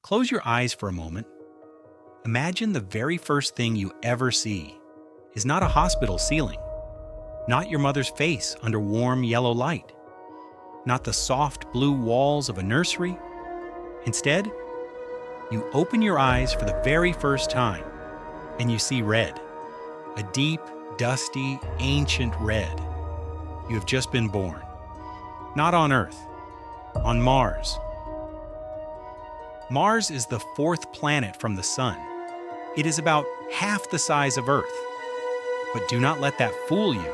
Close your eyes for a moment. Imagine the very first thing you ever see is not a hospital ceiling, not your mother's face under warm yellow light, not the soft blue walls of a nursery. Instead, you open your eyes for the very first time and you see red, a deep, dusty, ancient red. You have just been born. Not on Earth, on Mars. Mars is the fourth planet from the Sun. It is about half the size of Earth. But do not let that fool you.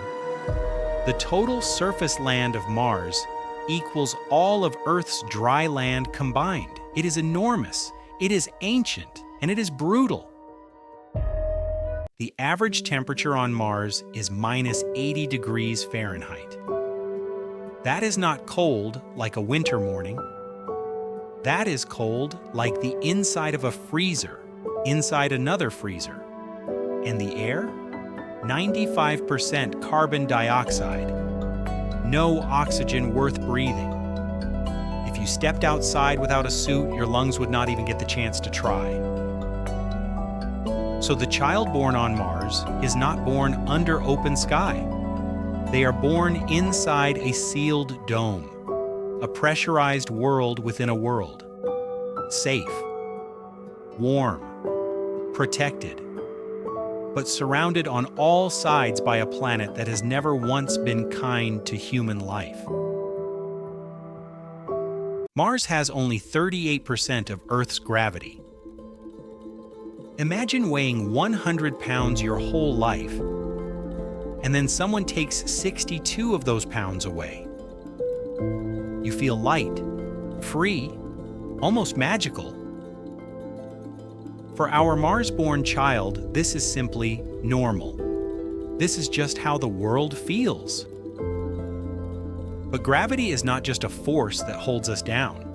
The total surface land of Mars equals all of Earth's dry land combined. It is enormous, it is ancient, and it is brutal. The average temperature on Mars is minus 80 degrees Fahrenheit. That is not cold like a winter morning. That is cold like the inside of a freezer, inside another freezer. And the air? 95% carbon dioxide. No oxygen worth breathing. If you stepped outside without a suit, your lungs would not even get the chance to try. So the child born on Mars is not born under open sky. They are born inside a sealed dome, a pressurized world within a world. Safe, warm, protected, but surrounded on all sides by a planet that has never once been kind to human life. Mars has only 38% of Earth's gravity. Imagine weighing 100 pounds your whole life, and then someone takes 62 of those pounds away. You feel light, free, almost magical. For our Mars-born child, this is simply normal. This is just how the world feels. But gravity is not just a force that holds us down.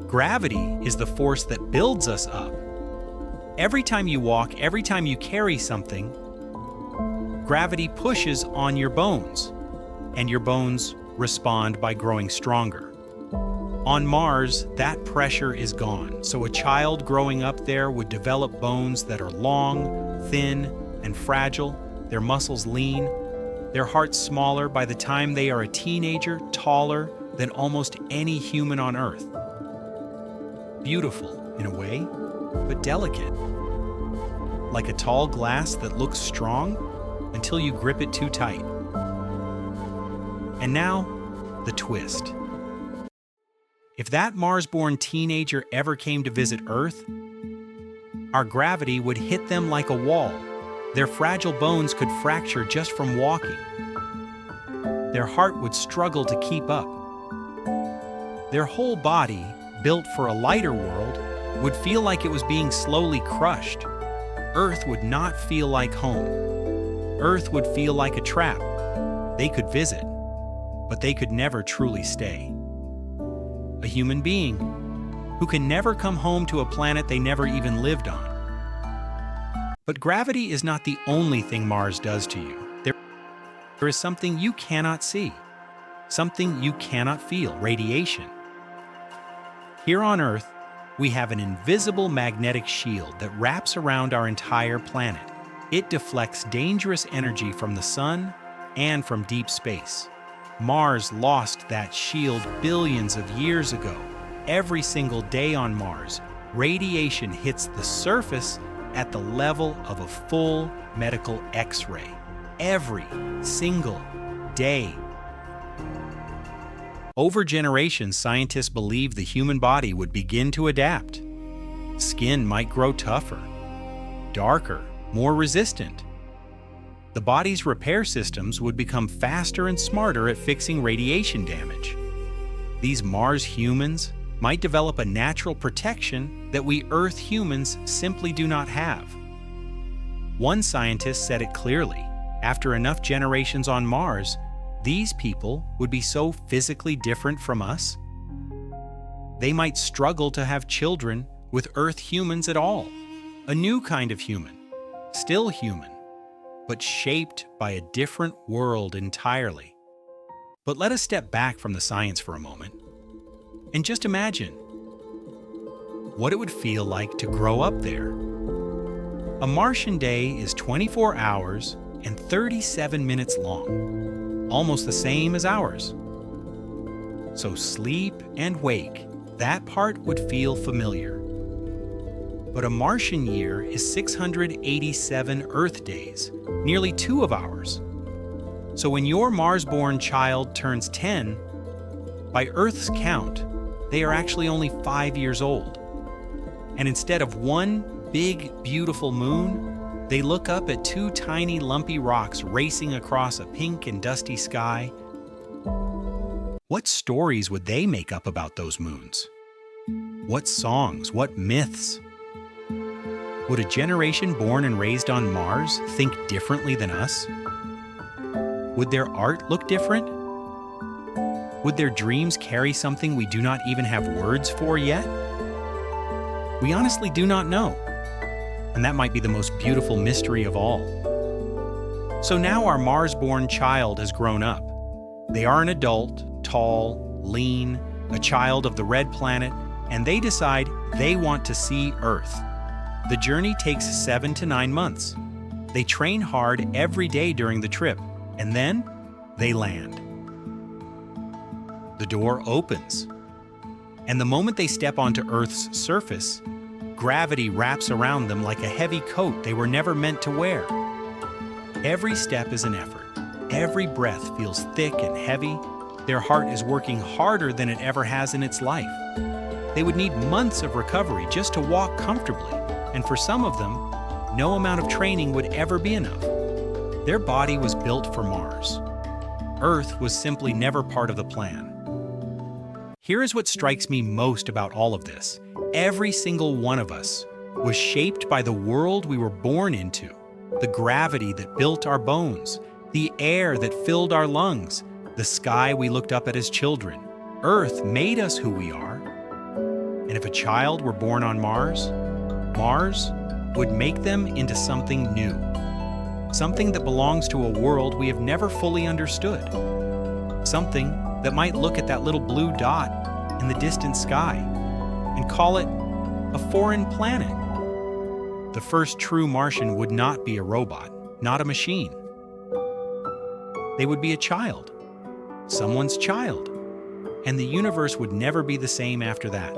Gravity is the force that builds us up. Every time you walk, every time you carry something, gravity pushes on your bones, and your bones respond by growing stronger. On Mars, that pressure is gone, so a child growing up there would develop bones that are long, thin, and fragile, their muscles lean, their hearts smaller by the time they are a teenager, taller than almost any human on Earth. Beautiful, in a way, but delicate. Like a tall glass that looks strong until you grip it too tight. And now, the twist. If that Mars-born teenager ever came to visit Earth, our gravity would hit them like a wall. Their fragile bones could fracture just from walking. Their heart would struggle to keep up. Their whole body, built for a lighter world, would feel like it was being slowly crushed. Earth would not feel like home. Earth would feel like a trap. They could visit, but they could never truly stay. A human being who can never come home to a planet they never even lived on. But gravity is not the only thing Mars does to you. There is something you cannot see, something you cannot feel, radiation. Here on Earth, we have an invisible magnetic shield that wraps around our entire planet. It deflects dangerous energy from the sun and from deep space. Mars lost that shield billions of years ago. Every single day on Mars, radiation hits the surface at the level of a full medical X-ray. Every single day. Over generations, scientists believed the human body would begin to adapt. Skin might grow tougher, darker, more resistant. The body's repair systems would become faster and smarter at fixing radiation damage. These Mars humans might develop a natural protection that we Earth humans simply do not have. One scientist said it clearly: after enough generations on Mars, these people would be so physically different from us, they might struggle to have children with Earth humans at all. A new kind of human, still human, but shaped by a different world entirely. But let us step back from the science for a moment and just imagine. what it would feel like to grow up there. A Martian day is 24 hours and 37 minutes long, almost the same as ours. So sleep and wake, that part would feel familiar. But a Martian year is 687 Earth days, nearly 2 of ours. So when your Mars-born child turns 10, by Earth's count, they are actually only 5 years old. And instead of one big, beautiful moon, they look up at 2 tiny, lumpy rocks racing across a pink and dusty sky. What stories would they make up about those moons? What songs, what myths? Would a generation born and raised on Mars think differently than us? Would their art look different? Would their dreams carry something we do not even have words for yet? We honestly do not know. And that might be the most beautiful mystery of all. So now our Mars-born child has grown up. They are an adult, tall, lean, a child of the red planet, and they decide they want to see Earth. The journey takes 7 to 9 months. They train hard every day during the trip, and then they land. The door opens, and the moment they step onto Earth's surface, gravity wraps around them like a heavy coat they were never meant to wear. Every step is an effort. Every breath feels thick and heavy. Their heart is working harder than it ever has in its life. They would need months of recovery just to walk comfortably, and for some of them, no amount of training would ever be enough. Their body was built for Mars. Earth was simply never part of the plan. Here is what strikes me most about all of this. Every single one of us was shaped by the world we were born into, the gravity that built our bones, the air that filled our lungs, the sky we looked up at as children. Earth made us who we are. And if a child were born on Mars, Mars would make them into something new, something that belongs to a world we have never fully understood, something that might look at that little blue dot in the distant sky and call it a foreign planet. The first true Martian would not be a robot, not a machine. They would be a child, someone's child, and the universe would never be the same after that.